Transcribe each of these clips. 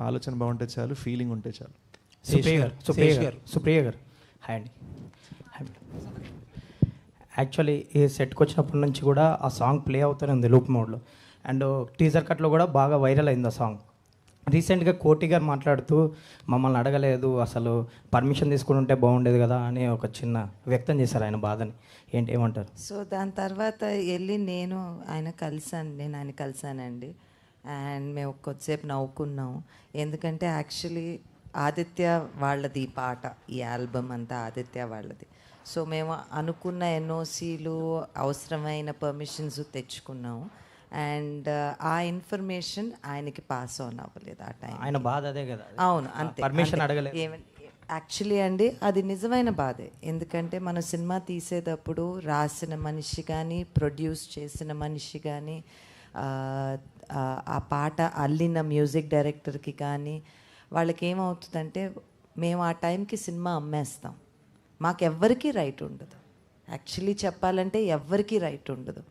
ఆలోచన బాగుంటే చాలు, ఫీలింగ్ ఉంటే చాలు. సుప్రియ గారు హాయ్ అండి. యాక్చువల్లీ ఈ సెట్కి వచ్చినప్పటి నుంచి కూడా ఆ సాంగ్ ప్లే అవుతూనే ఉంది లూప్ మోడ్లో. అండ్ టీజర్ కట్లో కూడా బాగా వైరల్ అయింది ఆ సాంగ్. రీసెంట్గా కోటి గారు మాట్లాడుతూ మమ్మల్ని అడగలేదు, అసలు పర్మిషన్ తీసుకుని ఉంటే బాగుండేది కదా అని ఒక చిన్న వ్యక్తం చేశారు ఆయన బాధని. ఏమంటారు? సో దాని తర్వాత వెళ్ళి నేను ఆయన కలిసానండి. అండ్ మేము కొద్దిసేపు నవ్వుకున్నాం. ఎందుకంటే యాక్చువల్లీ ఆదిత్య వాళ్ళది ఈ పాట, ఈ ఆల్బమ్ అంతా ఆదిత్య వాళ్ళది. సో మేము అనుకున్న ఎన్ఓసీలు, అవసరమైన పర్మిషన్స్ తెచ్చుకున్నాము. అండ్ ఆ ఇన్ఫర్మేషన్ ఆయనకి పాస్ ఆన్ అవ్వలేదు ఆ టైం. ఆయన బాధ అదే కదా. అవును, అంతే. పర్మిషన్ అడగలేదు. యాక్చువల్లీ అండి అది నిజమైన బాధే. ఎందుకంటే మనం సినిమా తీసేటప్పుడు రాసిన మనిషి కానీ, ప్రొడ్యూస్ చేసిన మనిషి కానీ, ఆ పాట అల్లిన మ్యూజిక్ డైరెక్టర్కి కానీ వాళ్ళకి ఏమవుతుందంటే, మేము ఆ టైంకి సినిమా అమ్మేస్తాం, మాకెవ్వరికీ రైట్ ఉండదు. యాక్చువల్లీ చెప్పాలంటే ఎవ్వరికీ రైట్ ఉండదు.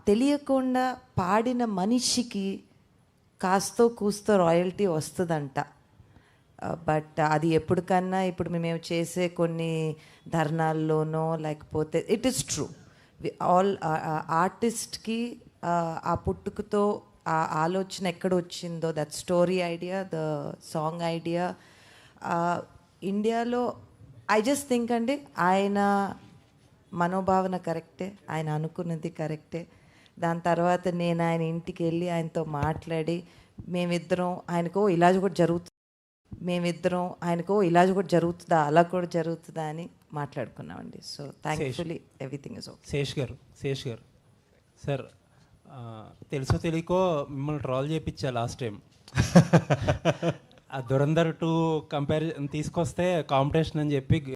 తెలియకుండా పాడిన మనిషికి కాస్తో కూస్తో రాయల్టీ వస్తుందంట. బట్ అది ఎప్పటికన్నా ఇప్పుడు మేము చేసే కొన్ని ధర్నాల్లోనో లేకపోతే ఇట్ ఈస్ ట్రూ, ఆల్ ఆర్టిస్ట్కి ఆ పుట్టుకతో ఆ ఆలోచన ఎక్కడ వచ్చిందో, that story idea, the song idea ఇండియాలో ఐ జస్ట్ థింక్ అండి, ఆయన మనోభావన కరెక్టే, ఆయన అనుకున్నది కరెక్టే. దాని తర్వాత నేను ఆయన ఇంటికి వెళ్ళి ఆయనతో మాట్లాడి మేమిద్దరం ఆయనకో ఇలాజ్ కూడా జరుగుతుందా, అలా కూడా జరుగుతుందా అని మాట్లాడుకున్నామండి. So thankfully everything is okay. Sesh గారు సార్, తెలుసో తెలియకో మిమ్మల్ని ట్రాల్ చేయించా లాస్ట్ టైం. ఆ దురంధర్ 2 కంపారిజన్ తీసుకొస్తే కాంపిటీషన్ అని చెప్పి